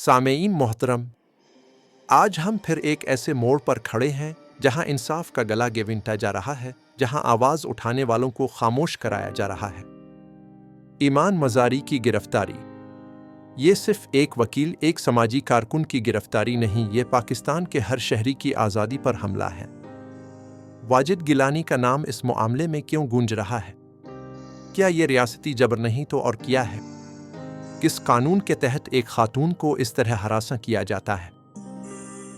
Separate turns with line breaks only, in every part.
سامعین محترم، آج ہم پھر ایک ایسے موڑ پر کھڑے ہیں جہاں انصاف کا گلا گونٹا جا رہا ہے، جہاں آواز اٹھانے والوں کو خاموش کرایا جا رہا ہے۔ ایمان مزاری کی گرفتاری۔ یہ صرف ایک وکیل، ایک سماجی کارکن کی گرفتاری نہیں، یہ پاکستان کے ہر شہری کی آزادی پر حملہ ہے۔ واجد گیلانی کا نام اس معاملے میں کیوں گونج رہا ہے؟ کیا یہ ریاستی جبر نہیں تو اور کیا ہے؟ کس قانون کے تحت ایک خاتون کو اس طرح ہراساں کیا جاتا ہے؟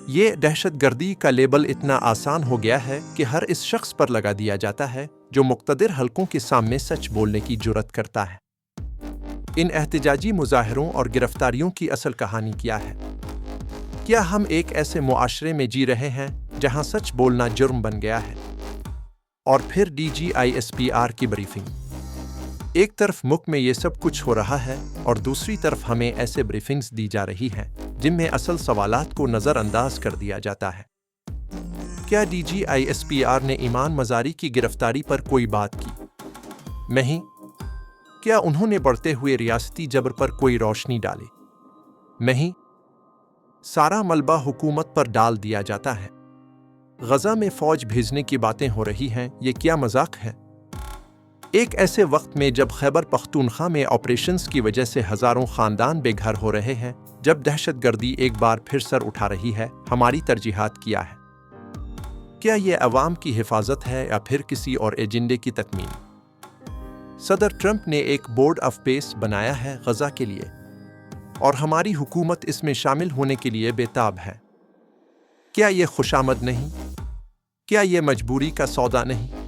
یہ دہشت گردی کا لیبل اتنا آسان ہو گیا ہے کہ ہر اس شخص پر لگا دیا جاتا ہے جو مقتدر حلقوں کے سامنے سچ بولنے کی جرات کرتا ہے۔ ان احتجاجی مظاہروں اور گرفتاریوں کی اصل کہانی کیا ہے؟ کیا ہم ایک ایسے معاشرے میں جی رہے ہیں جہاں سچ بولنا جرم بن گیا ہے؟ اور پھر DGISPR کی بریفنگ۔ ایک طرف ملک میں یہ سب کچھ ہو رہا ہے اور دوسری طرف ہمیں ایسے بریفنگز دی جا رہی ہیں جن میں اصل سوالات کو نظر انداز کر دیا جاتا ہے۔ کیا DGISPR نے ایمان مزاری کی گرفتاری پر کوئی بات کی؟ نہیں۔ کیا انہوں نے بڑھتے ہوئے ریاستی جبر پر کوئی روشنی ڈالی؟ نہیں۔ سارا ملبہ حکومت پر ڈال دیا جاتا ہے۔ غزہ میں فوج بھیجنے کی باتیں ہو رہی ہیں، یہ کیا مذاق ہے؟ ایک ایسے وقت میں جب خیبر پختونخوا میں آپریشنز کی وجہ سے ہزاروں خاندان بے گھر ہو رہے ہیں، جب دہشت گردی ایک بار پھر سر اٹھا رہی ہے، ہماری ترجیحات کیا ہے؟ کیا یہ عوام کی حفاظت ہے یا پھر کسی اور ایجنڈے کی تکمیل؟ صدر ٹرمپ نے ایک بورڈ آف پیس بنایا ہے غزہ کے لیے، اور ہماری حکومت اس میں شامل ہونے کے لیے بے تاب ہے۔ کیا یہ خوشامد نہیں؟ کیا یہ مجبوری کا سودا نہیں؟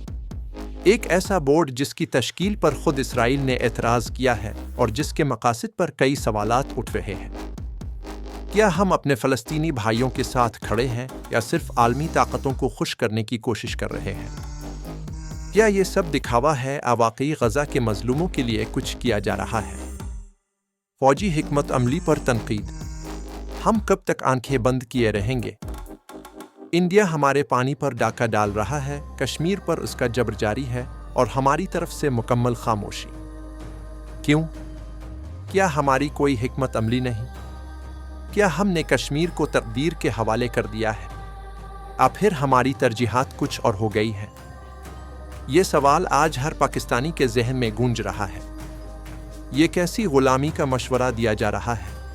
ایک ایسا بورڈ جس کی تشکیل پر خود اسرائیل نے اعتراض کیا ہے اور جس کے مقاصد پر کئی سوالات اٹھ رہے ہیں۔ کیا ہم اپنے فلسطینی بھائیوں کے ساتھ کھڑے ہیں یا صرف عالمی طاقتوں کو خوش کرنے کی کوشش کر رہے ہیں؟ کیا یہ سب دکھاوا ہے یا واقعی غزہ کے مظلوموں کے لیے کچھ کیا جا رہا ہے؟ فوجی حکمت عملی پر تنقید۔ ہم کب تک آنکھیں بند کیے رہیں گے؟ انڈیا ہمارے پانی پر ڈاکہ ڈال رہا ہے، کشمیر پر اس کا جبر جاری ہے اور ہماری طرف سے مکمل خاموشی۔ کیوں؟ کیا ہماری کوئی حکمت عملی نہیں؟ کیا ہم نے کشمیر کو تقدیر کے حوالے کر دیا ہے؟ پھر ہماری ترجیحات کچھ اور ہو گئی ہے؟ یہ سوال آج ہر پاکستانی کے ذہن میں گونج رہا ہے۔ یہ کیسی غلامی کا مشورہ دیا جا رہا ہے؟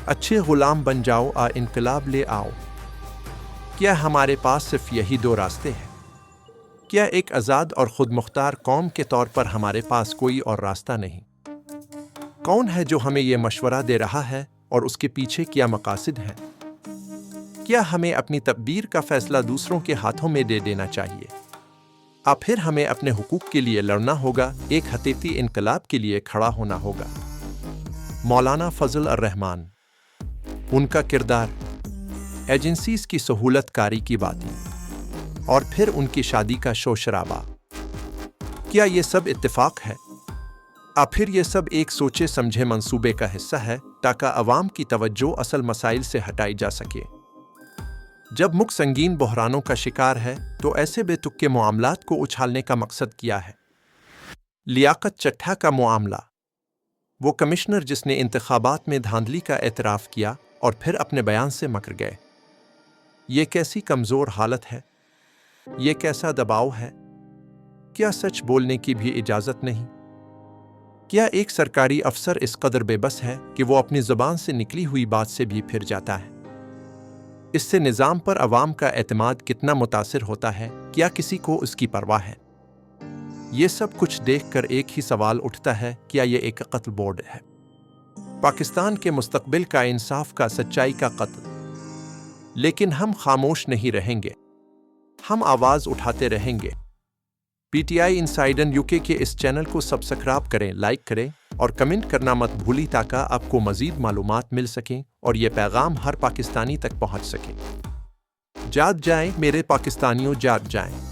اچھے غلام بن جاؤ اور انقلاب لے آؤ۔ کیا ہمارے پاس صرف یہی دو راستے ہیں؟ کیا ایک آزاد اور خود مختار قوم کے طور پر ہمارے پاس کوئی اور راستہ نہیں؟ کون ہے جو ہمیں یہ مشورہ دے رہا ہے اور اس کے پیچھے کیا مقاصد ہیں؟ کیا ہمیں اپنی تدبیر کا فیصلہ دوسروں کے ہاتھوں میں دے دینا چاہیے؟ پھر ہمیں اپنے حقوق کے لیے لڑنا ہوگا، ایک حقیقی انقلاب کے لیے کھڑا ہونا ہوگا۔ مولانا فضل الرحمان۔ ان کا کردار، ایجنسیز کی سہولت کاری کی باتیں، اور پھر ان کی شادی کا شور شرابہ۔ کیا یہ سب اتفاق ہے؟ پھر یہ سب ایک سوچے سمجھے منصوبے کا حصہ ہے تاکہ عوام کی توجہ اصل مسائل سے ہٹائی جا سکے۔ جب ملک سنگین بحرانوں کا شکار ہے تو ایسے بے تکے معاملات کو اچھالنے کا مقصد کیا ہے؟ لیاقت چٹھا کا معاملہ، وہ کمشنر جس نے انتخابات میں دھاندلی کا اعتراف کیا اور پھر اپنے بیان سے مکر گئے۔ یہ کیسی کمزور حالت ہے؟ یہ کیسا دباؤ ہے؟ کیا سچ بولنے کی بھی اجازت نہیں؟ کیا ایک سرکاری افسر اس قدر بے بس ہے کہ وہ اپنی زبان سے نکلی ہوئی بات سے بھی پھر جاتا ہے؟ اس سے نظام پر عوام کا اعتماد کتنا متاثر ہوتا ہے؟ کیا کسی کو اس کی پرواہ ہے؟ یہ سب کچھ دیکھ کر ایک ہی سوال اٹھتا ہے، کیا یہ ایک قتل بورڈ ہے؟ پاکستان کے مستقبل کا، انصاف کا، سچائی کا قتل؟ لیکن ہم خاموش نہیں رہیں گے، ہم آواز اٹھاتے رہیں گے۔ PTI انسائڈر UK کے اس چینل کو سبسکرائب کریں، لائک کریں اور کمنٹ کرنا مت بھولی تاکہ آپ کو مزید معلومات مل سکیں اور یہ پیغام ہر پاکستانی تک پہنچ سکے۔ جاگ جائیں میرے پاکستانیوں، جاگ جائیں۔